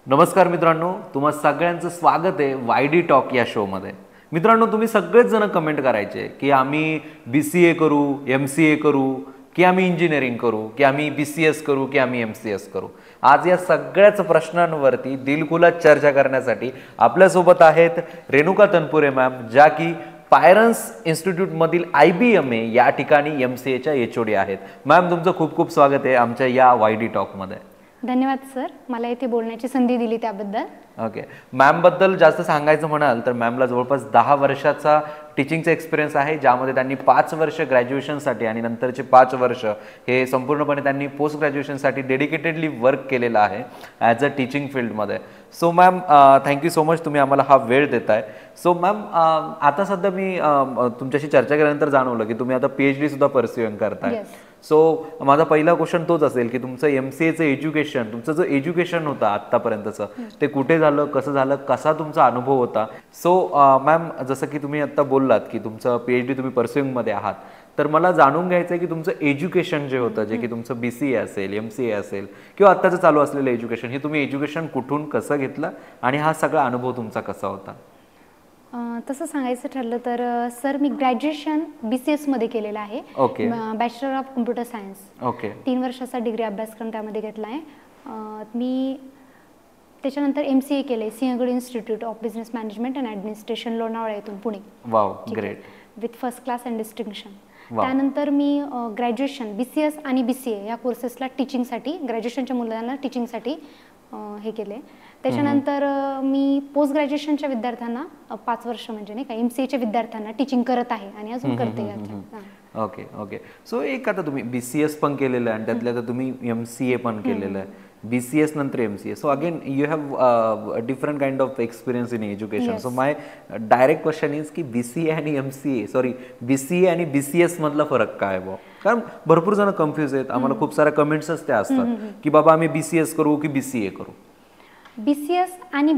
नमस्कार मित्रांनो, तुम्हा सगळ्यांचं स्वागत आहे वायडी टॉक या शोमध्ये. मित्रांनो, तुम्ही सगळेच जण कमेंट करायचे की आम्ही BCA करू, MCA करू, की आम्ही इंजिनिअरिंग करू, की आम्ही BCS करू, की आम्ही MCS करू. आज या सगळ्याच प्रश्नांवरती दिलखुलास चर्चा करण्यासाठी आपल्यासोबत आहेत रेणुका तनपुरे मॅम, ज्या की पायरन्स इन्स्टिट्यूटमधील IBMA या ठिकाणी MCAच्या HOD आहेत. मॅम, तुमचं खूप खूप स्वागत आहे आमच्या या वायडी टॉकमध्ये. धन्यवाद सर, मला इथे बोलण्याची संधी दिली त्याबद्दल. ओके, मॅमबद्दल जास्त सांगायचं म्हणाल तर मॅमला जवळपास 10 वर्षाचा टीचिंगचा एक्सपिरियन्स आहे, ज्यामध्ये त्यांनी 5 वर्ष ग्रॅज्युएशनसाठी आणि नंतरचे 5 वर्ष हे संपूर्णपणे त्यांनी पोस्ट ग्रॅज्युएशनसाठी डेडिकेटेडली वर्क केलेलं आहे ॲज अ टीचिंग फील्डमध्ये. So ma'am, thank you so much, तुम्ही आम्हाला हा वेळ देताय. सो मॅम, आता सध्या मी तुमच्याशी चर्चा केल्यानंतर जाणवलं की तुम्ही आता PhD सुद्धा परस्युइंग करताय. सो माझा पहिला क्वेश्चन तोच असेल की तुमचं MCAचं एज्युकेशन, तुमचं जो एज्युकेशन होतं आत्तापर्यंतचं, ते कुठे झालं, कसं झालं, कसा तुमचा अनुभव होता? सो मॅम, जसं की तुम्ही आत्ता बोललात की तुमचं PhD तुम्ही परस्युइंगमध्ये आहात, तर मला जाणून घ्यायचं आहे की तुमचं एज्युकेशन जे होतं, जे की तुमचं BCA असेल, MCA असेल किंवा आत्ताचं चालू असलेलं एज्युकेशन, हे तुम्ही एज्युकेशन कुठून कसं घेतलं आणि हा सगळा अनुभव तुमचा कसा होता? तसं सांगायचं ठरलं तर सर, मी ग्रॅज्युएशन BCS मध्ये केलेलं आहे. Okay. Bachelor of computer science. Okay. 3 वर्षाचा डिग्री अभ्यासक्रम त्यामध्ये घेतला आहे. मी त्याच्यानंतर MCA केले Sinhgad institute of business management and administration, Lonavala येथून, Pune. Wow, great. With first class and distinction. त्यानंतर मी ग्रॅज्युएशन BCS आणि BCA या कोर्सेसला टीचिंगसाठी, ग्रॅज्युएशनच्या मुलांना टीचिंगसाठी हे केले. त्याच्यानंतर मी पोस्ट ग्रॅज्युएशनच्या विद्यार्थ्यांना 5 वर्ष म्हणजे नाही का MCAच्या विद्यार्थ्यांना टीचिंग करत आहे आणि अजून करते. Okay okay. सो एक आता तुम्ही BCS पण केलेलं आहे आणि त्यातल्या आता तुम्ही MCA पण केलेलं आहे. BCS नंतर MCA. So again you have different kind of experience in education. So my direct question is की BCA आणि BCA आणि BCS मधला फरक काय आहे? कारण भरपूर जण कन्फ्युज आहेत, आम्हाला खूप साऱ्या कमेंट्सच त्या असतात की बाबा आम्ही BCS करू की BCA करू. BCS आणि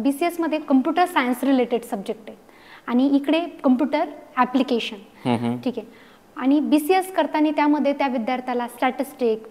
BCS मध्ये कम्प्युटर सायन्स रिलेटेड सब्जेक्ट आहेत आणि इकडे कम्प्युटर ॲप्लिकेशन. ठीक आहे. आणि BCS करताना त्यामध्ये त्या विद्यार्थ्याला स्टॅटिस्टिक,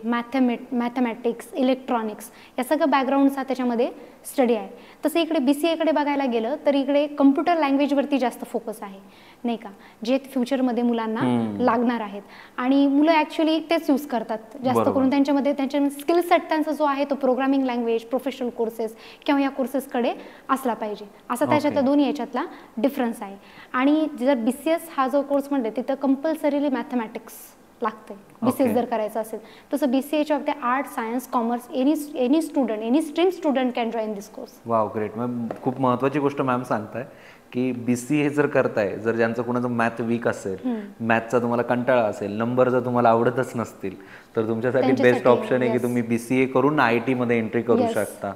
मॅथमॅटिक्स, इलेक्ट्रॉनिक्स या सगळं बॅकग्राऊंडचा त्याच्यामध्ये स्टडी आहे. तसं इकडे BCA कडे बघायला गेलं तर इकडे कम्प्युटर लँग्वेजवरती जास्त फोकस आहे, नाही का, जे फ्युचरमध्ये मुलांना लागणार आहेत. आणि मुलं ॲक्च्युली तेच यूज करतात जास्त करून. त्यांच्यामध्ये त्यांच्या स्किल सेट त्यांचा जो आहे तो प्रोग्रामिंग लँग्वेज, प्रोफेशनल कोर्सेस किंवा या कोर्सेसकडे असला पाहिजे, असा त्याच्यातल्या दोन्ही याच्यातला डिफरन्स आहे. आणि जर BCS हा जो कोर्स म्हणते तिथं कंपल्सरीली मॅथमॅटिक्स लागते BCS जर करायचं असेल. तसं BCAच्या बाबतीत art, science, commerce, any student, any stream student can join this course. Wow, great ma'am. खूप महत्त्वाची गोष्ट मॅम सांगताय की BCA जर करताय, जर ज्यांचं कोणाचं मॅथ वीक असेल, मॅथचा तुम्हाला कंटाळा असेल, नंबर जर तुम्हाला आवडतच नसतील, तर तुमच्यासाठी बेस्ट ऑप्शन आहे की तुम्ही BCA करून IT मध्ये एंट्री करू शकता.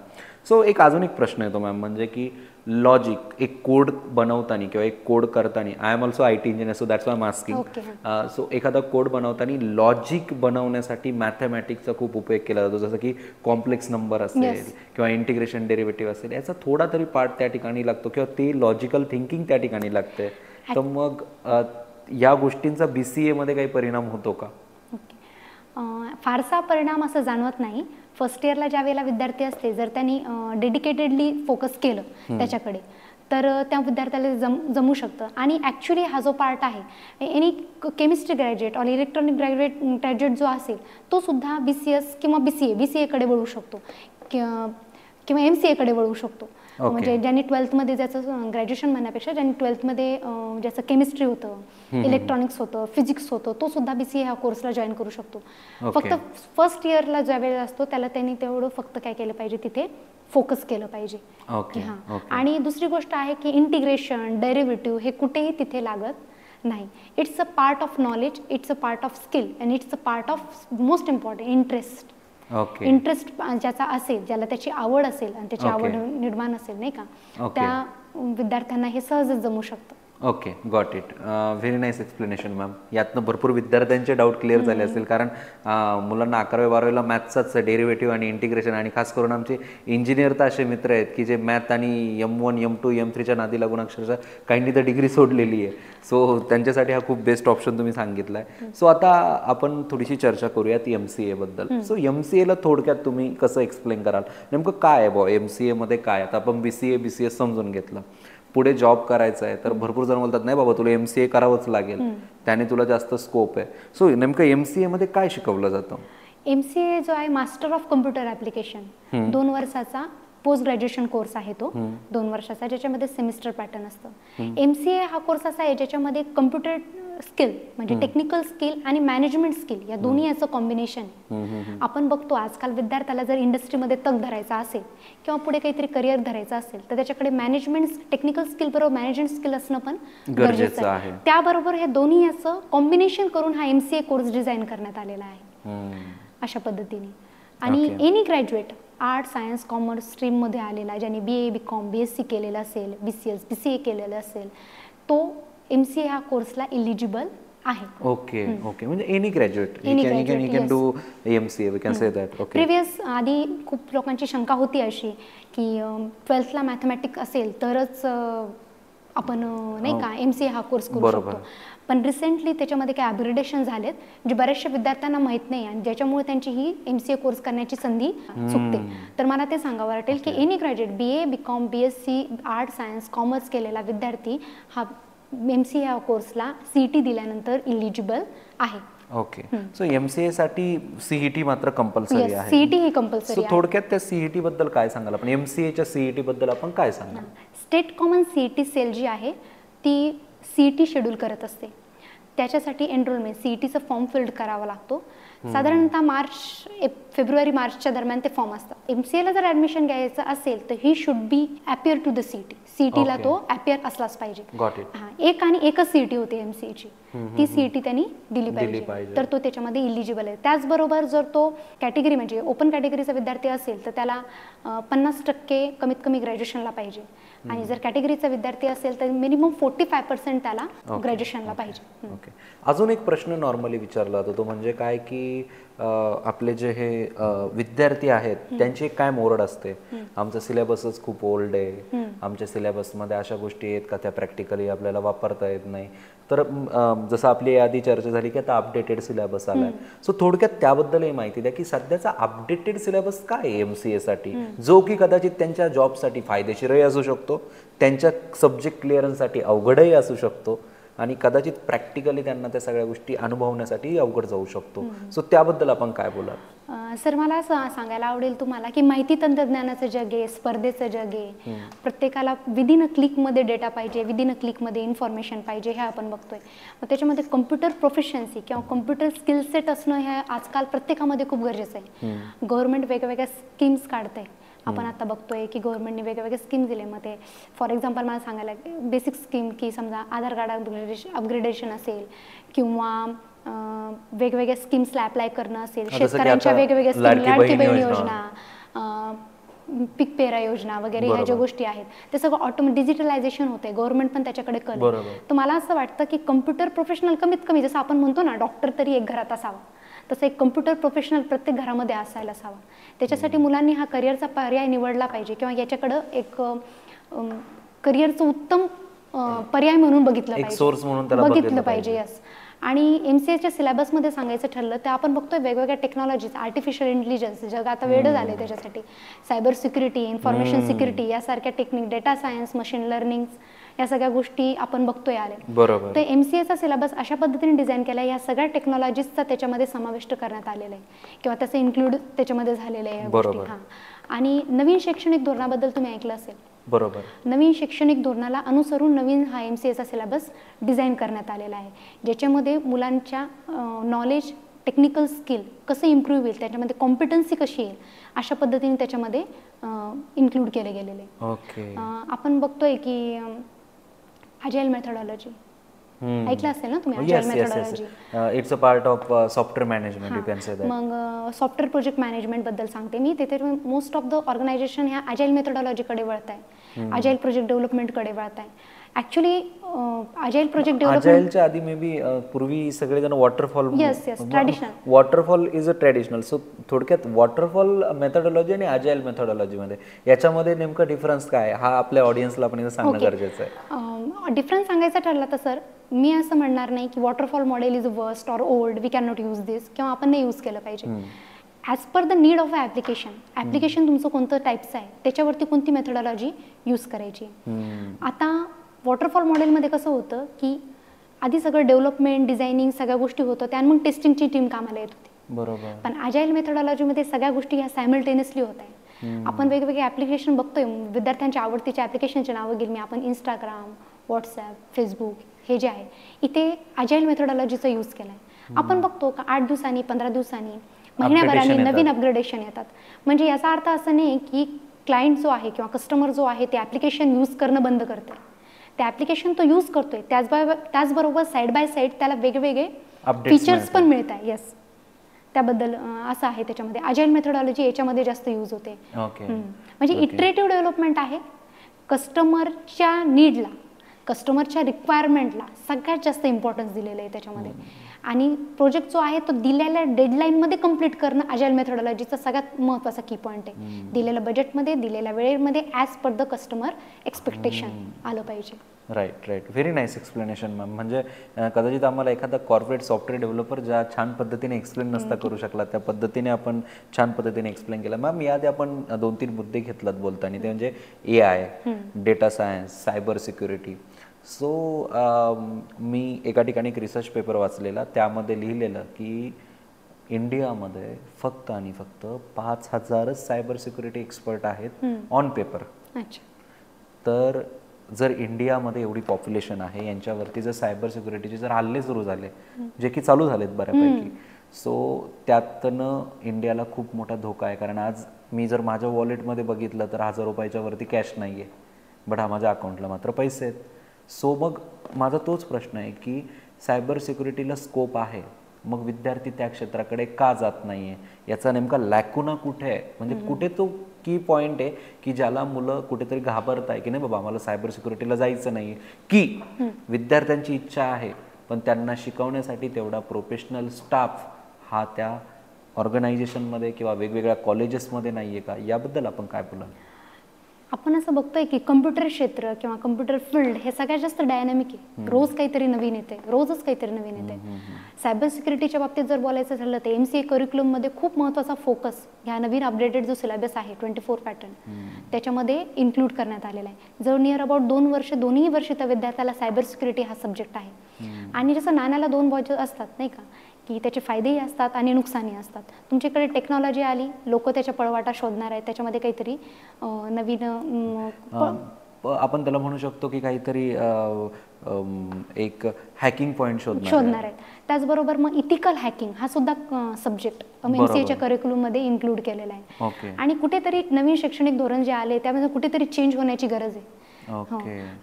सो एक अजून एक प्रश्न येतो मॅम, म्हणजे की लॉजिक, एक कोड बनवताना किंवा एक कोड करताना, I am also IT engineer, so that's why I am asking. So एखादा कोड बनवताना लॉजिक बनवण्यासाठी मॅथमॅटिक्सचा खूप उपयोग केला जातो, जसं की कॉम्प्लेक्स नंबर असेल किंवा इंटिग्रेशन डेरिव्हेटिव्ह असेल, याचा थोडा तरी पार्ट त्या ठिकाणी लागतो किंवा ते लॉजिकल थिंकिंग त्या ठिकाणी लागते. तर मग या गोष्टींचा BCA मध्ये काही परिणाम होतो का? फारसा परिणाम असं जाणवत नाही. फर्स्ट इयरला ज्या वेळेला विद्यार्थी असते, जर त्यांनी डेडिकेटेडली फोकस केलं त्याच्याकडे, तर त्या विद्यार्थ्याला जमू शकतं. आणि ॲक्च्युली हा जो पार्ट आहे, एनी केमिस्ट्री ग्रॅज्युएट और इलेक्ट्रॉनिक ग्रॅज्युएट जो असेल तो सुद्धा BCS किंवा BCA कडे वळू शकतो किंवा MCA कडे वळू शकतो. म्हणजे ज्यांनी 12th मध्ये ज्याचं ग्रॅज्युएशन म्हणण्यापेक्षा ज्यांनी 12th मध्ये ज्याचं केमिस्ट्री होतं, इलेक्ट्रॉनिक्स होतं, फिजिक्स होतं, तो सुद्धा BCA ह्या कोर्सला जॉईन करू शकतो. फक्त फर्स्ट इयरला ज्या वेळेला असतो त्याला त्यांनी तेवढं फक्त काय केलं पाहिजे, तिथे फोकस केलं पाहिजे. आणि दुसरी गोष्ट आहे की इंटिग्रेशन, डेरिव्हेटिव्ह हे कुठेही तिथे लागत नाही. It's a part of knowledge, it's a part of skill and it's a part of most important interest. Interest ज्याचा असेल, ज्याला त्याची आवड असेल आणि त्याची आवड निर्माण असेल, नाही का, त्या विद्यार्थ्यांना हे सहजच जमू शकतं. Okay, got it. Very nice explanation ma'am. यातनं भरपूर विद्यार्थ्यांचे डाऊट क्लिअर झाले असतील, कारण मुलांना 11वी-12वीला मॅथ्सचाच डेरिव्हेटिव्ह आणि इंटिग्रेशन, आणि खास करून आमचे इंजिनियर तर असे मित्र आहेत की जे मॅथ आणि M1, M2, M3च्या नादी लागून अक्षरशः काहींनी तर डिग्री सोडलेली आहे. सो त्यांच्यासाठी हा खूप बेस्ट ऑप्शन तुम्ही सांगितला आहे. सो आता आपण थोडीशी चर्चा करूयात MCA बद्दल. सो MCA ला थोडक्यात तुम्ही कसं एक्सप्लेन कराल, नेमकं काय आहे बुवा MCA मध्ये काय? आता आपण BCA BCS समजून घेतलं, पुढे जॉब करायचा आहे तर भरपूर जण बोलतात नाही बाबा तुला MCA करावंच लागेल, त्याने तुला जास्त स्कोप आहे. सो नेमकं MCA मध्ये काय शिकवलं जातं? MCA जो आहे मास्टर ऑफ कम्प्युटर ॲप्लिकेशन, 2 वर्षाचा पोस्ट ग्रॅज्युएशन कोर्स आहे तो, 2 वर्षाचा, ज्याच्यामध्ये सेमिस्टर पॅटर्न असतं. MCA हा कोर्स असा आहे ज्याच्यामध्ये कम्प्युटर स्किल म्हणजे टेक्निकल स्किल आणि मॅनेजमेंट स्किल या दोन्ही याचं कॉम्बिनेशन आहे. आपण बघतो आजकाल विद्यार्थ्याला जर इंडस्ट्रीमध्ये तग धरायचा असेल किंवा पुढे काहीतरी करिअर धरायचं असेल तर त्याच्याकडे मॅनेजमेंट टेक्निकल स्किल बरोबर मॅनेजमेंट स्किल असणं पण गरजेचं आहे. त्याबरोबर हे दोन्ही याचं कॉम्बिनेशन करून हा MCA कोर्स डिझाईन करण्यात आलेला आहे अशा पद्धतीने. आणि any graduate art, science, commerce स्ट्रीममध्ये आलेला, ज्याने BA, BCom, BSc केलेलं असेल, BCS, BCA केलेलं असेल, तो MCA ह्या कोर्सला इलिजिबल आहे. ओके ओके, म्हणजे any graduate can do MCA, we can say that. Okay. Previous आधी खूप लोकांची शंका होती अशी की 12thला मॅथमॅटिक्स असेल तरच आपण नाही का MCA हा कोर्स करू शकतो. पण रिसेंटली त्याच्यामध्ये काही अपग्रेडेशन झालेत जे बऱ्याचशा विद्यार्थ्यांना माहीत नाही आणि ज्याच्यामुळे त्यांची ही MCA कोर्स करण्याची संधी चुकते. तर मला ते सांगावं वाटेल की any graduate BA, BCom, BSc, art, science, commerce केलेला विद्यार्थी हा MCA या कोर्सला CET दिल्यानंतर इलिजिबल आहे. ओके. सो MCA साठी CET मात्र कंपल्सरी आहे. CET ही कंपल्सरी आहे. थोडक्यात त्या CET बद्दल काय सांगाल आपण? MCA च्या CET बद्दल आपण काय सांगाल? स्टेट कॉमन CET सेल जी आहे ती CET शेड्यूल करत असते. त्याच्यासाठी एनरोलमेंट CETचा फॉर्म फिल्ड करावा लागतो. साधारणतः फेब्रुवारी मार्चच्या दरम्यान ते फॉर्म असतात. MCAला जर ॲडमिशन घ्यायचं असेल तर he should be appear to the CETला तो अपियर असलाच पाहिजे. एक आणि एकच CET होते MCAची, ती CET त्यांनी दिली पाहिजे तर तो त्याच्यामध्ये इलिजिबल आहे. त्याचबरोबर जर तो कॅटेगरी म्हणजे ओपन कॅटेगरीचा विद्यार्थी असेल तर त्याला 50% कमीत कमी ग्रॅज्युएशनला पाहिजे आणि जर कॅटेगरीचा विद्यार्थी असेल तर मिनिमम 45% त्याला ग्रॅज्युएशनला पाहिजे. ओके. अजून एक प्रश्न नॉर्मली विचारला जातो तो म्हणजे काय की आपले जे हे विद्यार्थी आहेत त्यांची काय मोरड असते, आमचा सिलेबसच खूप ओल्ड आहे, आमच्या सिलेबसमध्ये अशा गोष्टी आहेत का त्या प्रॅक्टिकली आपल्याला वापरता येत नाही. तर जसं आपली आधी चर्चा झाली की आता अपडेटेड सिलेबस आलाय. सो थोडक्यात त्याबद्दलही माहिती द्या की सध्याचा अपडेटेड सिलेबस काय आहे MCA साठी, जो की कदाचित त्यांच्या जॉबसाठी फायदेशीरही असू शकतो, त्यांच्या सब्जेक्ट क्लिअरन्ससाठी अवघडही असू शकतो आणि कदाचित प्रॅक्टिकली त्यांना त्या सगळ्या गोष्टी अनुभवण्यासाठी अवघड जाऊ शकतो. सो त्याबद्दल आपण काय बोलाल? सर मला असं सांगायला आवडेल तुम्हाला की माहिती तंत्रज्ञानाचं जग आहे, स्पर्धेचं जग आहे, प्रत्येकाला विदिन अ क्लिकमध्ये डेटा पाहिजे, विदिन अ क्लिकमध्ये इन्फॉर्मेशन पाहिजे, हे आपण बघतोय. मग त्याच्यामध्ये कम्प्युटर प्रोफिशियन्सी किंवा कम्प्युटर स्किल सेट असणं हे आजकाल प्रत्येकामध्ये खूप गरजेचं आहे. गव्हर्नमेंट वेगवेगळ्या स्कीम्स काढते. आपण आता बघतोय की गव्हर्नमेंटने वेगवेगळे स्कीम्स दिले. मग ते फॉर एक्झाम्पल मला सांगायला बेसिक स्कीम की समजा आधार कार्ड अपग्रेडेशन असेल किंवा वेगवेगळ्या स्कीम्सला अप्लाय करणं असेल, शेतकऱ्यांच्या वेगवेगळ्या स्कीम, लाडकी बहीण योजना, पीक पेरा योजना वगैरे ह्या ज्या गोष्टी आहेत ते सगळं डिजिटलायझेशन होते. गव्हर्नमेंट पण त्याच्याकडे कल. तर मला असं वाटतं की कम्प्युटर प्रोफेशनल कमीत कमी जसं आपण म्हणतो ना डॉक्टर तरी एक घरात असावा, तसं एक कम्प्युटर प्रोफेशनल प्रत्येक घरामध्ये असायला हवा. त्याच्यासाठी मुलांनी हा करिअरचा पर्याय निवडला पाहिजे किंवा याच्याकडं एक करिअरचं उत्तम पर्याय म्हणून बघितलं पाहिजे. यस. आणि MCAच्या सिलेबसमध्ये सांगायचं ठरलं तर आपण बघतोय वेगवेगळ्या टेक्नॉलॉजीज, आर्टिफिशियल इंटेलिजन्स जग आता वेळ झाले त्याच्यासाठी, सायबर सिक्युरिटी, इन्फॉर्मेशन सिक्युरिटी यासारख्या technique, data science, machine learning या सगळ्या गोष्टी आपण बघतोय आले. तर MCAचा सिलेबस अशा पद्धतीने डिझाईन केला या सगळ्या टेक्नॉलॉजीजचा त्याच्यामध्ये समाविष्ट करण्यात आलेला आहे किंवा त्याचं इन्क्लूड त्याच्यामध्ये झालेलं आहे गोष्टी. हां. आणि नवीन शैक्षणिक धोरणाबद्दल तुम्ही ऐकलं असेल. बरोबर. नवीन शैक्षणिक धोरणाला अनुसरून नवीन हा MCAचा सिलेबस डिझाईन करण्यात आलेला आहे ज्याच्यामध्ये मुलांच्या नॉलेज, टेक्निकल स्किल कसं इम्प्रूव्ह होईल, त्याच्यामध्ये कॉम्पिटन्सी कशी येईल अशा पद्धतीने त्याच्यामध्ये इन्क्लूड केले गेलेले. ओके. आपण बघतोय की अजाईल मेथोडॉलॉजी ऐकलं असेल ना तुम्ही? Agile methodology it's a part of software management, you can say that. मग सॉफ्टवेअर प्रोजेक्ट मॅनेजमेंट बद्दल सांगते मी. तिथे मोस्ट ऑफ द ऑर्गनायझेशन ह्या अजाईल मेथोडॉलॉजीकडे वळत आहे, अजाईल प्रोजेक्ट डेव्हलपमेंटकडे वळत आहे. ॲक्च्युली अजाईल प्रोजेक्ट डेव्हलपमेंट अजाईलच्या आधी मे बी पूर्वी सगळेजण waterfall yes traditional waterfall is a traditional. So थोडक्यात वॉटरफॉल मेथडॉलॉजी आणि अजाईल मेथडॉलॉजीमध्ये याच्यामध्ये नेमकं डिफरन्स काय हा आपल्या ऑडियन्सला पण इथं सांगणं गरजेचं आहे. डिफरन्स सांगायचा ठरला तर सर मी असं म्हणणार नाही की waterfall model is worst or old we can not use this किंवा आपण नाही यूज केलं पाहिजे. As per the need of application तुमचं कोणतं टाईपचं आहे त्याच्यावरती कोणती मेथडॉलॉजी यूज करायची. आता वॉटरफॉल मॉडेलमध्ये कसं होतं की आधी सगळं डेव्हलपमेंट डिझायनिंग सगळ्या गोष्टी होतं आणि मग टेस्टिंगची टीम कामाला येत होती. बरोबर. पण अजाईल मेथडॉलॉजीमध्ये सगळ्या गोष्टी ह्या सायमल्टेनियसली होत आहे. आपण वेगवेगळे ॲप्लिकेशन बघतोय विद्यार्थ्यांच्या आवडतीच्या ॲप्लिकेशनचे नावं घेईल मी. आपण इंस्टाग्राम व्हॉट्सॲप फेसबुक हे जे आहे इथे अजाईल मेथडॉलॉजीचा यूज केला आहे. आपण बघतो का 8 दिवसांनी 15 दिवसांनी महिन्याभराने नवीन अपग्रेडेशन येतात. म्हणजे याचा अर्थ असं नाही की क्लायंट जो आहे किंवा कस्टमर जो आहे ते ॲप्लिकेशन यूज करणं बंद करते. ते ॲप्लिकेशन तो यूज करतोय त्याचबरोबर साईड बाय साईड त्याला वेगवेगळे फीचर्स पण मिळत आहे. येस त्याबद्दल असं आहे त्याच्यामध्ये अजाईल मेथडॉलॉजी याच्यामध्ये जास्त यूज होते. म्हणजे इटरेटिव्ह डेव्हलपमेंट आहे. कस्टमरच्या नीडला कस्टमरच्या रिक्वायरमेंटला सगळ्यात जास्त इम्पॉर्टन्स दिलेलं आहे त्याच्यामध्ये. आणि प्रोजेक्ट जो आहे तो दिलेल्या डेडलाईनमध्ये कंप्लीट करणं अजाईल मेथडॉलॉजीचा सगळ्यात महत्त्वाचा की पॉईंट आहे. दिलेल्या बजेटमध्ये दिलेल्या वेळेमध्ये as per the customer expectation आलं पाहिजे. Right right very nice explanation ma'am. म्हणजे कदाचित आम्हाला एखादा कॉर्पोरेट सॉफ्टवेअर डेव्हलपर ज्या छान पद्धतीने एक्सप्लेन नसता करू शकला त्या पद्धतीने आपण छान पद्धतीने एक्सप्लेन केलं. मॅम याआधी आपण 2-3 मुद्दे घेतलात बोलताना ते म्हणजे AI data science cyber security. So मी एका ठिकाणी एक रिसर्च पेपर वाचलेला त्यामध्ये लिहिलेलं की इंडियामध्ये फक्त आणि फक्त 5,000च सायबर सिक्युरिटी एक्सपर्ट आहेत ऑन पेपर. तर जर इंडियामध्ये एवढी पॉप्युलेशन आहे यांच्यावरती जर सायबर सिक्युरिटीचे जर हल्ले सुरू झाले जे की चालू झालेत बऱ्यापैकी सो त्यातनं इंडियाला खूप मोठा धोका आहे. कारण आज मी जर माझ्या वॉलेटमध्ये बघितलं तर 1,000 रुपयाच्या वरती कॅश नाही आहे बट माझ्या अकाउंटला मात्र पैसे आहेत. सो मग माझा तोच प्रश्न आहे की सायबर सिक्युरिटीला स्कोप आहे मग विद्यार्थी त्या क्षेत्राकडे का जात नाही आहे याचा नेमका लॅकुना कुठे आहे. म्हणजे कुठे तो की पॉईंट आहे की ज्याला मुलं कुठेतरी घाबरत आहे की नाही बाबा मला सायबर सिक्युरिटीला जायचं नाही की विद्यार्थ्यांची इच्छा आहे पण त्यांना शिकवण्यासाठी तेवढा प्रोफेशनल स्टाफ हा त्या ऑर्गनायझेशनमध्ये किंवा वेगवेगळ्या कॉलेजेसमध्ये नाही आहे का याबद्दल आपण काय बोलाल. आपण असं बघतोय की कम्प्युटर क्षेत्र किंवा कम्प्युटर फील्ड हे सगळ्यात जास्त डायनॅमिक आहे. रोज काहीतरी नवीन येते रोजच काहीतरी नवीन येते. सायबर सिक्युरिटीच्या बाबतीत जर बोलायचं झालं तर MCA करिक्युलममध्ये खूप महत्त्वाचा फोकस ह्या नवीन अपडेटेड जो सिलेबस आहे 24 पॅटर्न त्याच्यामध्ये इन्क्लूड करण्यात आलेला आहे. जर नियर अबाउट 2 वर्ष दोन्ही वर्ष त्या विद्यार्थ्याला सायबर सिक्युरिटी हा सब्जेक्ट आहे. आणि जसं नाण्याला 2 बाजू असतात नाही का की त्याचे फायदेही असतात आणि नुकसानही असतात. तुमच्याकडे टेक्नॉलॉजी आली लोक त्याच्या पळवाटा शोधणार आहेत त्याच्यामध्ये काहीतरी नवीन आपण त्याला म्हणू शकतो की काहीतरी एक हॅकिंग पॉईंट शोधणार आहेत. त्याचबरोबर मग इथिकल हॅकिंग हा सुद्धा सब्जेक्ट MCAच्या करिक्युलममध्ये इन्क्लूड केलेला आहे. आणि कुठेतरी नवीन शैक्षणिक धोरण जे आले त्यामध्ये कुठेतरी चेंज होण्याची गरज आहे.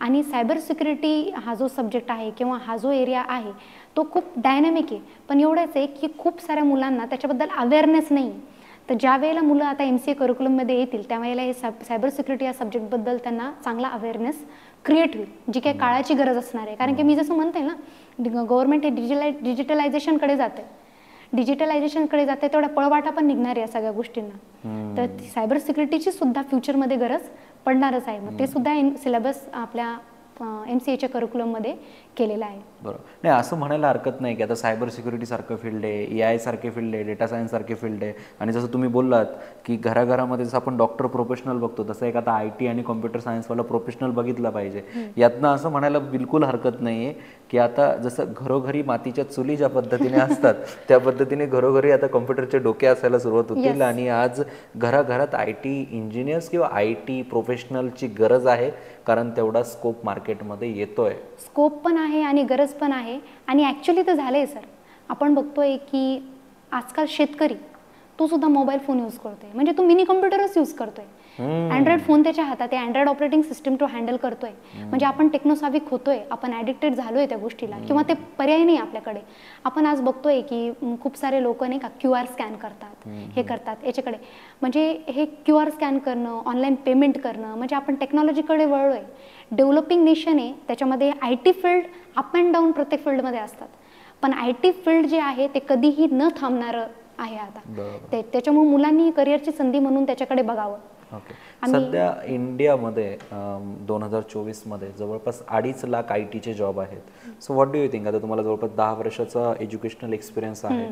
आणि सायबर सिक्युरिटी हा जो सब्जेक्ट आहे किंवा हा जो एरिया आहे तो खूप डायनॅमिक आहे. पण एवढंच आहे की खूप साऱ्या मुलांना त्याच्याबद्दल अवेअरनेस नाही. तर ज्या वेळेला मुलं आता MCA करिक्युलममध्ये येतील त्यावेळेला हे सायबर सिक्युरिटी या सब्जेक्टबद्दल त्यांना चांगला अवेअरनेस क्रिएट होईल जी काही काळाची गरज असणार आहे. कारण की मी जसं म्हणते ना गव्हर्नमेंट हे डिजिटलायझेशनकडे जाते तेवढा पळवाटा पण निघणार आहे या सगळ्या गोष्टींना. तर सायबर सिक्युरिटीची सुद्धा फ्युचरमध्ये गरज पडणारच आहे. मग ते सुद्धा सिलेबस आपल्या MCAच्या करिक्युलममध्ये केलेला आहे. बरोबर. नाही असं म्हणायला हरकत नाही की आता सायबर सिक्युरिटी सारखं फील्ड आहे AI सारखे फील्ड आहे डेटा सायन्स सारखे फील्ड आहे. आणि जसं तुम्ही बोललात की घराघरामध्ये जसं आपण डॉक्टर प्रोफेशनल बघतो तसं एक आता IT आणि कॉम्प्युटर सायन्सवाला प्रोफेशनल बघितला पाहिजे. यातनं असं म्हणायला बिलकुल हरकत नाही आहे की आता जसं घरोघरी मातीच्या चुली ज्या पद्धतीने असतात त्या पद्धतीने घरोघरी आता कॉम्प्युटरचे डोके असायला सुरुवात होतील. आणि आज घराघरात IT इंजिनियर्स किंवा IT प्रोफेशनलची गरज आहे कारण तेवढा स्कोप मार्केटमध्ये येतोय. स्कोप पण आहे आणि गरज पण आहे. आणि ॲक्च्युली तर झालं आहे सर आपण बघतोय की आजकाल शेतकरी तो सुद्धा मोबाईल फोन यूज करतोय म्हणजे तो मिनी कम्प्युटरच यूज करतोय. अँड्रॉइड फोन त्याच्या हातात आहे, अँड्रॉइड ऑपरेटिंग सिस्टम तो हँडल करतोय. म्हणजे आपण टेक्नोसाविक होतोय, आपण ॲडिक्टेड झालोय त्या गोष्टीला, किंवा ते पर्याय नाही आपल्याकडे. आपण आज बघतोय की खूप सारे लोक नाही का QR स्कॅन करतात, हे करतात याच्याकडे. म्हणजे हे QR स्कॅन करणं, ऑनलाईन पेमेंट करणं, म्हणजे आपण टेक्नॉलॉजीकडे वळलोय. डेव्हलपिंग नेशन आहे, त्याच्यामध्ये IT field up and down प्रत्येक फील्डमध्ये असतात. पण IT फील्ड जे आहे ते कधीही न थांबणारं आहे आता. त्याच्यामुळे मुलांनी करिअरची संधी म्हणून त्याच्याकडे बघावं. ओके. सध्या इंडियामध्ये 2024 मध्ये जवळपास 2.5 लाख IT चे जॉब आहेत. So what do you think? आता तुम्हाला जवळपास 10 वर्षाचा एज्युकेशनल एक्सपिरियन्स आहे,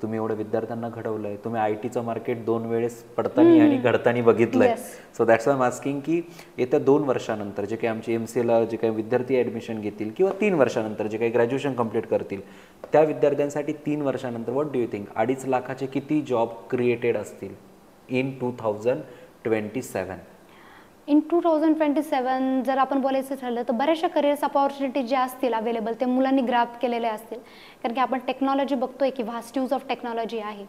तुम्ही एवढ्या विद्यार्थ्यांना घडवलंय, तुम्ही ITचं मार्केट 2 वेळेस पडताना आणि घडताना बघितलंय. So that's why I am asking की येत्या 2 वर्षानंतर जे काही आमचे MCAला जे काही विद्यार्थी ॲडमिशन घेतील, किंवा 3 वर्षानंतर जे काही ग्रॅज्युएशन कंप्लीट करतील, त्या विद्यार्थ्यांसाठी 3 वर्षानंतर व्हॉट डू यू थिंक 2.5 लाखाचे किती जॉब क्रिएटेड असतील इन 2027? इन 2027 जर आपण बोलायचं ठरलं तर बऱ्याचशा करिअर्स अपॉर्च्युनिटीज ज्या असतील अवेलेबल ते मुलांनी ग्रॅब केलेले असतील. कारण की आपण टेक्नॉलॉजी बघतोय की व्हास्ट यूज ऑफ टेक्नॉलॉजी आहे,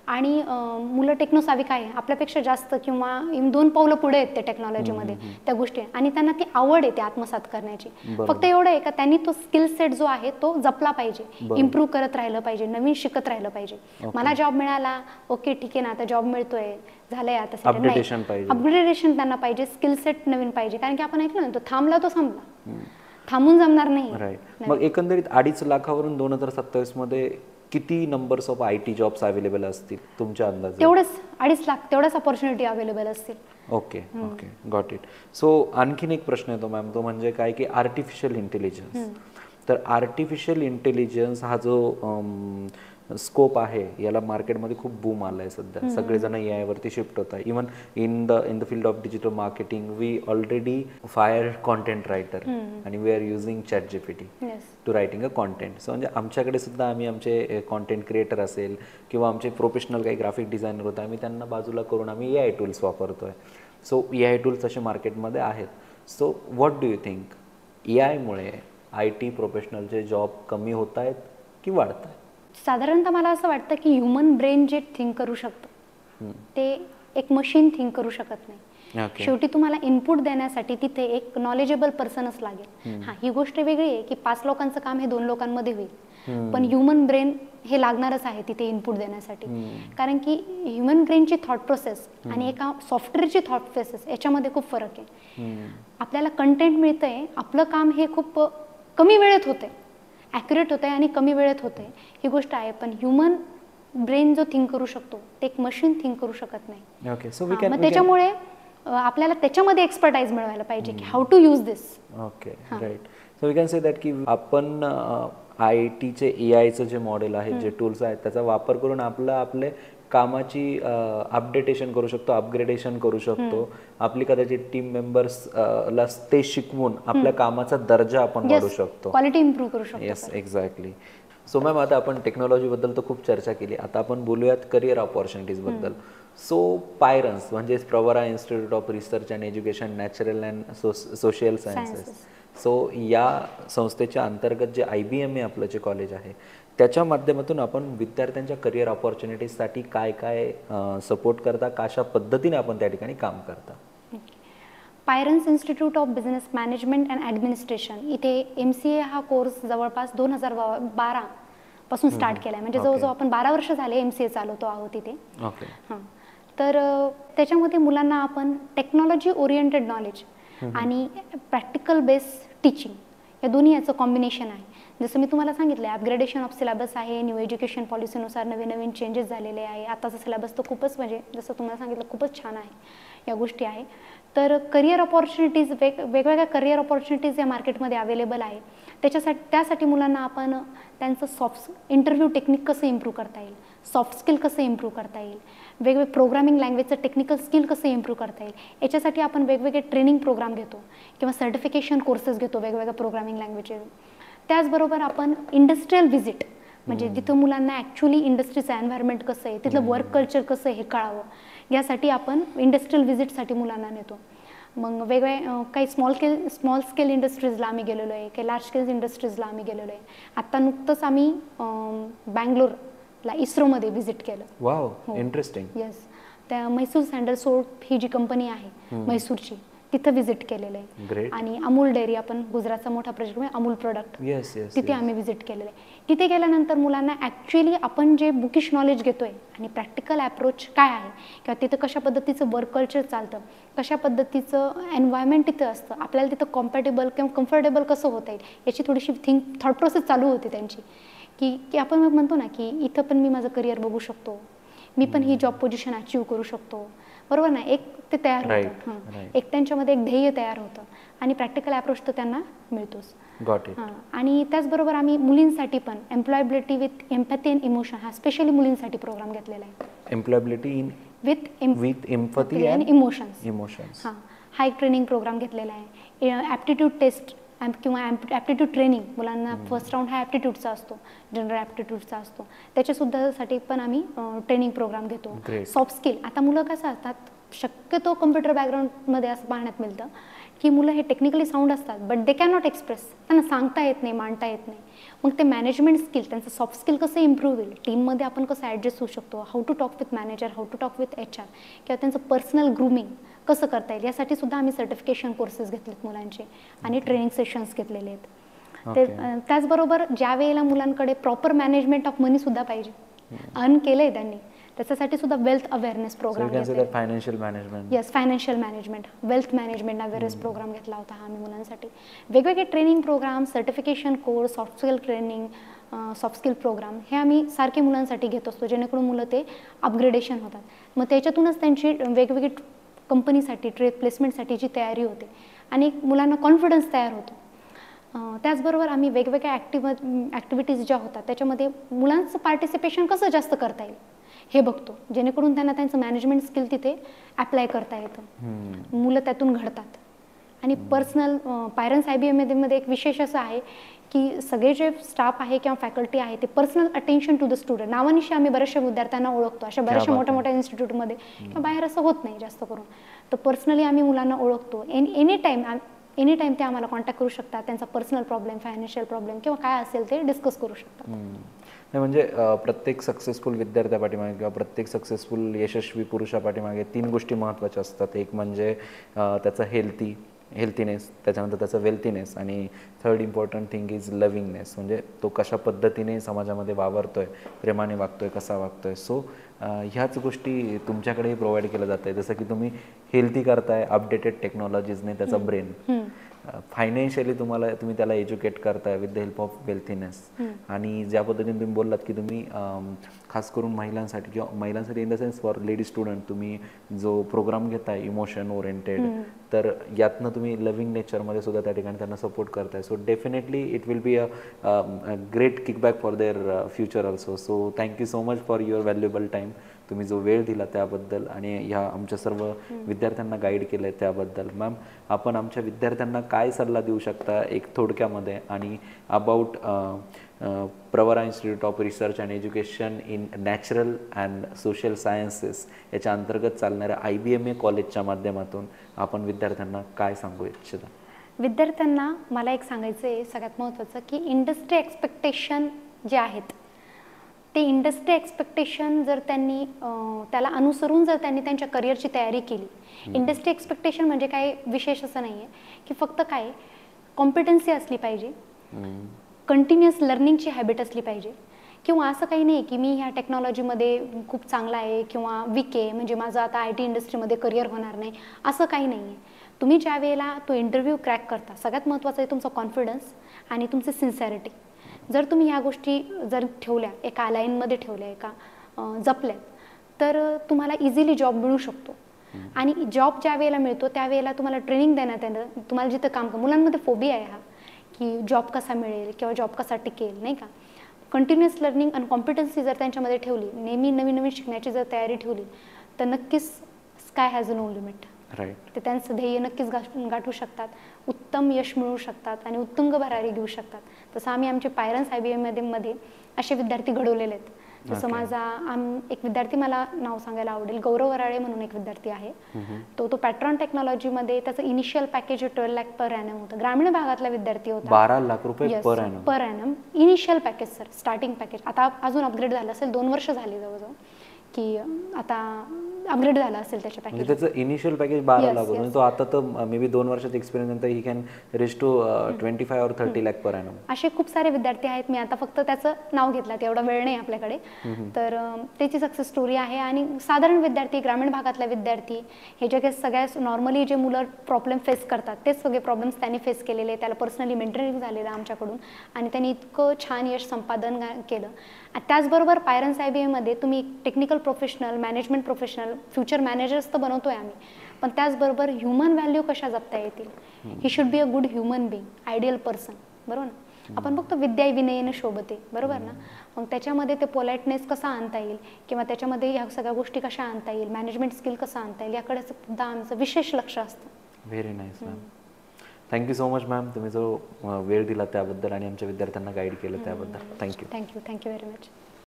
आणि मुलं टेक्नोसाविक आहे आपल्यापेक्षा जास्त, किंवा 2 पावलं पुढे आहेत ते टेक्नॉलॉजीमध्ये त्या गोष्टी, आणि त्यांना ती आवड आहे ते आत्मसात करण्याची. फक्त एवढं आहे का त्यांनी तो स्किल सेट जो आहे तो जपला पाहिजे, इम्प्रूव्ह करत राहिलं पाहिजे, नवीन शिकत राहिलं पाहिजे. मला जॉब मिळाला, ओके ठीक आहे ना, आता जॉब मिळतोय, झालंय आता, अपग्रेडेशन त्यांना पाहिजे, स्किल सेट नवीन पाहिजे. कारण की आपण ऐकलं ना, तो थांबला तो संपला, थांबून जमणार नाही. राईट. मग एकंदरीत 2.5 लाखावरून 2027 मध्ये किती numbers of IT jobs available असतील तुमच्या अंदाजे? तेवढंच 2.5 लाख, तेवढंच अपॉर्च्युनिटी अवेलेबल असतील. Okay okay, got it. So आणखीन एक प्रश्न येतो मॅम, तो म्हणजे काय की आर्टिफिशियल इंटेलिजन्स. तर आर्टिफिशियल इंटेलिजन्स हा जो स्कोप आहे, याला मार्केटमध्ये खूप बूम आलाय सध्या. सगळेजण AI वरती शिफ्ट होत आहे. Even in the field of digital marketing we already fire content writer आणि we are using ChatGPT to writing a content. So म्हणजे आमच्याकडे सुद्धा आम्ही आमचे कॉन्टेंट क्रिएटर असेल किंवा आमचे प्रोफेशनल काही ग्राफिक डिझायनर होते, आम्ही त्यांना बाजूला करून आम्ही AI टूल्स वापरतोय. सो AI टूल्स असे मार्केटमध्ये आहेत. So what do you think, AI मुळे IT प्रोफेशनलचे जॉब कमी होत आहेत की वाढत आहेत? साधारणतः मला असं वाटतं की ह्युमन ब्रेन जे थिंक करू शकतं ते एक मशीन थिंक करू शकत नाही. शेवटी तुम्हाला इनपुट देण्यासाठी तिथे एक नॉलेजेबल पर्सनच लागेल. हा, ही गोष्ट वेगळी आहे की 5 लोकांचं काम हे 2 लोकांमध्ये होईल, पण ह्युमन ब्रेन हे लागणारच आहे तिथे इनपुट देण्यासाठी. कारण की ह्युमन ब्रेनची थॉट प्रोसेस आणि एका सॉफ्टवेअरची थॉट प्रोसेस याच्यामध्ये खूप फरक आहे. आपल्याला कंटेंट मिळतंय, आपलं काम हे खूप कमी वेळेत होतंय, ॲक्युरेट होतंय आणि कमी वेळेत होतंय, ही गोष्ट आहे. पण ह्युमन ब्रेन जो थिंक करू शकतो ते एक मशीन थिंक करू शकत नाही. ओके. सो मग त्याच्यामुळे आपल्याला त्याच्यामध्ये एक्सपर्टाइज मिळवायला पाहिजे की how to use this. Okay, right. So we can say that की आपण ITचे AIचं जे मॉडेल आहे, जे टूल्स आहेत, त्याचा वापर करून आपले कामाची अपडेटेशन करू शकतो, अपग्रेडेशन करू शकतो. आपली कदाचित टीम मेंबर्सला ते शिकवून आपल्या कामाचा दर्जा आपण वाढवू शकतो, क्वालिटी इम्प्रूव्ह करू शकतो. Yes, exactly. सो मॅम, आता आपण टेक्नॉलॉजीबद्दल तर खूप चर्चा केली, आता आपण बोलूयात करिअर ऑपॉर्च्युनिटीजबद्दल. सो पायरन्स म्हणजे Pravara institute of research and education natural and social sciences. So या संस्थेच्या अंतर्गत जे IBM आहे आपलं जे कॉलेज आहे, त्याच्या माध्यमातून आपण विद्यार्थ्यांच्या करिअर ऑपॉर्च्युनिटीजसाठी काय काय सपोर्ट करता, कशा पद्धतीने आपण त्या ठिकाणी काम करता? Pirens institute of business management and administration इथे MCA हा कोर्स जवळपास 2012 पासून स्टार्ट केला आहे. म्हणजे जवळजवळ आपण 12 वर्ष झाले MCA चालवतो आहोत इथे. हां, तर त्याच्यामध्ये मुलांना आपण टेक्नॉलॉजी ओरिएंटेड नॉलेज आणि प्रॅक्टिकल बेस टीचिंग या दोन्ही याचं कॉम्बिनेशन आहे. जसं मी तुम्हाला सांगितलं आहे, अपग्रेडेशन ऑफ सिलेबस आहे, न्यू एज्युकेशन पॉलिसीनुसार नवीन नवीन चेंजेस झालेले आहे. आताचा सिलेबस तर खूपच, म्हणजे जसं तुम्हाला सांगितलं, खूपच छान आहे. या गोष्टी आहे. तर करिअर ऑपॉर्च्युनिटीज, वेगवेगळ्या करिअर ऑपॉर्च्युनिटीज या मार्केटमध्ये अवेलेबल आहे. त्यासाठी मुलांना आपण त्यांचं इंटरव्ह्यू टेक्निक कसं इम्प्रूव्ह करता येईल, सॉफ्ट स्किल कसं इम्प्रूव्ह करता येईल, वेगवेगळे प्रोग्रामिंग लँग्वेजचं टेक्निकल स्किल कसं इम्प्रूव्ह करता येईल, याच्यासाठी आपण वेगवेगळे ट्रेनिंग प्रोग्राम घेतो किंवा सर्टिफिकेशन कोर्सेस घेतो वेगवेगळ्या प्रोग्रामिंग लँग्वेजचे. त्याचबरोबर आपण इंडस्ट्रियल व्हिजिट, म्हणजे जिथं मुलांना ॲक्च्युली इंडस्ट्रीचं एन्व्हायरमेंट कसं आहे, तिथलं वर्क कल्चर कसं आहे हे कळावं, यासाठी आपण इंडस्ट्रियल व्हिजिटसाठी मुलांना नेतो. मग काही स्मॉल स्केल इंडस्ट्रीजला आम्ही गेलेलो आहे, काही लार्ज स्केल इंडस्ट्रीजला आम्ही गेलेलो आहे. आत्ता नुकतंच आम्ही बँगलोरला इस्रोमध्ये व्हिजिट केलं. Wow, interesting. येस. त्या म्हैसूर सँडल सोप ही जी कंपनी आहे म्हैसूरची, तिथं व्हिजिट केलेलं आहे. Great. आणि अमूल डेअरी, आपण गुजरातचा मोठा प्रोजेक्ट म्हणजे अमूल प्रोडक्ट, येस येस तिथे आम्ही व्हिजिट केलेलं आहे. तिथे गेल्यानंतर मुलांना ॲक्च्युली आपण जे बुकिश नॉलेज घेतोय आणि प्रॅक्टिकल अप्रोच काय आहे, किंवा तिथं कशा पद्धतीचं वर्क कल्चर चालतं, कशा पद्धतीचं एन्व्हायरमेंट तिथं असतं, आपल्याला तिथं कॉम्पॅटेबल किंवा कम्फर्टेबल कसं होता येईल याची थोडीशी थॉट प्रोसेस चालू होती त्यांची, की आपण मग म्हणतो ना की इथं पण मी माझं करिअर बघू शकतो, मी पण ही जॉब पोझिशन अचीव्ह करू शकतो, बरोबर ना. एक ते तयार होतं, एक त्यांच्यामध्ये एक ध्येय तयार होतं आणि प्रॅक्टिकल अप्रोच तर त्यांना मिळतोच. Got it. आणि त्याचबरोबर आम्ही मुलींसाठी पण employability with empathy and emotion हा स्पेशली मुलींसाठी प्रोग्राम घेतलेला आहे. Employability in with empathy and emotions. Emotions. हा एक ट्रेनिंग प्रोग्राम घेतलेला आहे. ॲप्टिट्यूड टेस्ट किंवा ॲप्टिट्यूड ट्रेनिंग, मुलांना फर्स्ट राऊंड हा ॲप्टिट्यूडचा असतो, जनरल ॲप्टिट्यूडचा असतो, त्याच्यासुद्धासाठी पण आम्ही ट्रेनिंग प्रोग्राम घेतो. सॉफ्ट स्किल, आता मुलं कसं असतात, शक्यतो कम्प्युटर बॅकग्राऊंडमध्ये असं पाहण्यात मिळतं की मुलं हे टेक्निकली साऊंड असतात but they can not express, त्यांना सांगता येत नाही, मांडता येत नाही. मग ते मॅनेजमेंट स्किल, त्यांचं सॉफ्ट स्किल कसं इम्प्रूव्ह होईल, टीममध्ये आपण कसं ॲडजस्ट होऊ शकतो, how to talk with manager, how to talk with HR, किंवा त्यांचं पर्सनल ग्रूमिंग कसं करता येईल, यासाठी सुद्धा आम्ही सर्टिफिकेशन कोर्सेस घेतलेत मुलांचे आणि ट्रेनिंग सेशन्स घेतलेले आहेत. ते त्याचबरोबर ज्या वेळेला मुलांकडे प्रॉपर मॅनेजमेंट ऑफ मनी सुद्धा पाहिजे, अर्न केलंय त्यांनी, त्याच्यासाठी सुद्धा वेल्थ अवेअरनेस प्रोग्राम घेतला. Financial management. Yes, financial management, wealth management awareness programme घेतला होता हा आम्ही मुलांसाठी. वेगवेगळे training programme, certification course, soft skill training, soft skill programme हे आम्ही सारखे मुलांसाठी घेत असतो, जेणेकरून मुलं ते अपग्रेडेशन होतात. मग त्याच्यातूनच त्यांची वेगवेगळी कंपनीसाठी, ट्रेड प्लेसमेंटसाठीची तयारी होते आणि मुलांना कॉन्फिडन्स तयार होतो. त्याचबरोबर आम्ही वेगवेगळ्या ॲक्टिव्हिटीज ज्या होतात त्याच्यामध्ये मुलांचं पार्टिसिपेशन कसं जास्त करता येईल हे बघतो, जेणेकरून त्यांना त्यांचं मॅनेजमेंट स्किल तिथे अप्लाय करता येतं, मुलं त्यातून घडतात. आणि पर्सनल पायरन्स IBM एक विशेष असं आहे की सगळे जे स्टाफ आहे किंवा फॅकल्टी आहे ते personal attention to the student, नावानिशी आम्ही बऱ्याचशा विद्यार्थ्यांना ओळखतो, अशा बऱ्याचशा मोठ्या मोठ्या इन्स्टिट्यूटमध्ये किंवा बाहेर असं होत नाही जास्त करून. तर पर्सनली आम्ही मुलांना ओळखतो, एनी टाईम ते आम्हाला कॉन्टॅक्ट करू शकतात, त्यांचा पर्सनल प्रॉब्लेम, फायनान्शियल प्रॉब्लेम किंवा काय असेल ते डिस्कस करू शकतात. नाही म्हणजे प्रत्येक सक्सेसफुल विद्यार्थ्यापाठीमागे किंवा प्रत्येक सक्सेसफुल यशस्वी पुरुषापाठीमागे 3 गोष्टी महत्त्वाच्या असतात. एक म्हणजे त्याचं हेल्थीनेस, त्याच्यानंतर त्याचं वेल्थीनेस, आणि थर्ड इम्पॉर्टंट थिंग इज लव्हिंगनेस, म्हणजे तो कशा पद्धतीने समाजामध्ये वावरतोय, प्रेमाने वागतोय, कसा वागतोय. सो ह्याच गोष्टी तुमच्याकडेही प्रोव्हाइड केलं जात आहे. जसं की तुम्ही हेल्थी करताय अपडेटेड टेक्नॉलॉजीजने त्याचा ब्रेन, फायनान्शियली तुम्ही त्याला एज्युकेट करताय विथ द हेल्प ऑफ वेल्थीनेस. आणि ज्या पद्धतीने तुम्ही बोललात की तुम्ही खास करून महिलांसाठी किंवा महिलांसाठी in the sense for lady student तुम्ही जो प्रोग्राम घेताय इमोशन ओरिएंटेड, तर यातनं तुम्ही लिव्हिंग नेचरमध्ये सुद्धा त्या ठिकाणी त्यांना सपोर्ट करताय. So definitely it will be a great kickback for their future also. So thank you so much for your valuable time. तुम्ही जो वेळ दिला त्याबद्दल आणि ह्या आमच्या सर्व विद्यार्थ्यांना गाईड केलं आहे त्याबद्दल. मॅम, आपण आमच्या विद्यार्थ्यांना काय सल्ला देऊ शकता एक थोडक्यामध्ये, आणि about Pravara institute of research and education in natural and social sciences याच्या अंतर्गत चालणाऱ्या IBMA कॉलेजच्या माध्यमातून आपण विद्यार्थ्यांना काय सांगू इच्छिता? विद्यार्थ्यांना मला एक सांगायचं आहे सगळ्यात महत्त्वाचं, की इंडस्ट्री एक्सपेक्टेशन जे आहेत ते इंडस्ट्री एक्सपेक्टेशन जर त्यांनी त्याला अनुसरून जर त्यांनी त्यांच्या करिअरची तयारी केली. इंडस्ट्री एक्सपेक्टेशन म्हणजे काय विशेष असं नाही आहे की फक्त काय कॉम्पिटन्सी असली पाहिजे, कंटिन्युअस लर्निंगची हॅबिट असली पाहिजे, किंवा असं काही नाही की मी ह्या टेक्नॉलॉजीमध्ये खूप चांगला आहे किंवा वीक आहे म्हणजे माझं आता IT इंडस्ट्रीमध्ये करिअर होणार नाही, असं काही नाही आहे. तुम्ही ज्या वेळेला तो इंटरव्ह्यू क्रॅक करता सगळ्यात महत्त्वाचं आहे तुमचा कॉन्फिडन्स आणि तुमचं सिन्सिअरिटी. जर तुम्ही ह्या गोष्टी जर ठेवल्या, एका अलाईनमध्ये ठेवल्या, एका जपल्या, तर तुम्हाला इझिली जॉब मिळू शकतो. आणि जॉब ज्या वेळेला मिळतो त्यावेळेला तुम्हाला ट्रेनिंग देण्यात येतं, तुम्हाला जिथं काम मुलांमध्ये फोबिया आहे हा की जॉब कसा मिळेल किंवा जॉब कसा टिकेल, नाही का. कंटिन्युअस लर्निंग आणि कॉम्पिटन्सी जर त्यांच्यामध्ये ठेवली, नेहमी नवीन नवीन शिकण्याची जर तयारी ठेवली, तर नक्कीच स्काय हॅज नो लिमिट. ते त्यांचं ध्येय नक्कीच गाठू शकतात, उत्तम यश मिळवू शकतात आणि उत्तुंग भरारी घेऊ शकतात. तसं आम्ही आमचे पायरन्स IBM असे विद्यार्थी घडवलेले आहेत. जसं माझा एक विद्यार्थी, मला नाव सांगायला आवडेल, गौरव वराळे म्हणून एक विद्यार्थी आहे. तो पॅट्रॉन टेक्नॉलॉजीमध्ये त्याचं initial package 12 lakh per annum होतं. ग्रामीण भागातला विद्यार्थी होता. 12 लाख रुपये per annum initial package sir, starting package. आता अजून अपग्रेड झालं असेल, 2 वर्ष झाली जवळजवळ, की आता अपग्रेड झाला असेल त्याच्या म्हणजे पॅकेज. त्याचं इनिशियल पॅकेज 12 Yes, लाख होतं, yes. म्हणजे तो आता तर मे बी 2 वर्षात एक्सपिरियन्स नंतर he can reach to 25 or 30 lakh per annum. असे खूप सारे विद्यार्थी आहेत, मी आता फक्त त्याचं नाव घेतलं, तेवढा वेळ नाही आपल्याकडे. तर त्याची सक्सेस स्टोरी आहे. आणि साधारण विद्यार्थी, ग्रामीण भागातला विद्यार्थी, हे जे काही सगळ्यात नॉर्मली जे मुलं प्रॉब्लेम फेस करतात तेच सगळे प्रॉब्लेम्स त्यांनी फेस केलेले, त्याला पर्सनली मेंटरिंग झालेलं आमच्याकडून आणि त्यांनी इतकं छान यश संपादन केलं. त्याचबरोबर पायरन्स IBA तुम्ही technical professional, management professional, future managers तर बनवतोय आम्ही, पण त्याचबरोबर ह्युमन व्हॅल्यू कशा जपता येतील. ही should be a good human being, ideal person, बरोबर ना. आपण बघतो विद्या विनयेन शोभते, बरोबर ना. मग त्याच्यामध्ये ते पोलाइटनेस कसा आणता येईल किंवा त्याच्यामध्ये ह्या सगळ्या गोष्टी कशा आणता येईल, मॅनेजमेंट स्किल कसा आणता येईल, याकडे सुद्धा आमचं विशेष लक्ष असतं. Very nice ma'am. Thank you so much ma'am, तुम्ही जो वेळ दिला त्याबद्दल आणि आमच्या विद्यार्थ्यांना गाईड केलं त्याबद्दल. थँक्यू. Thank you very much.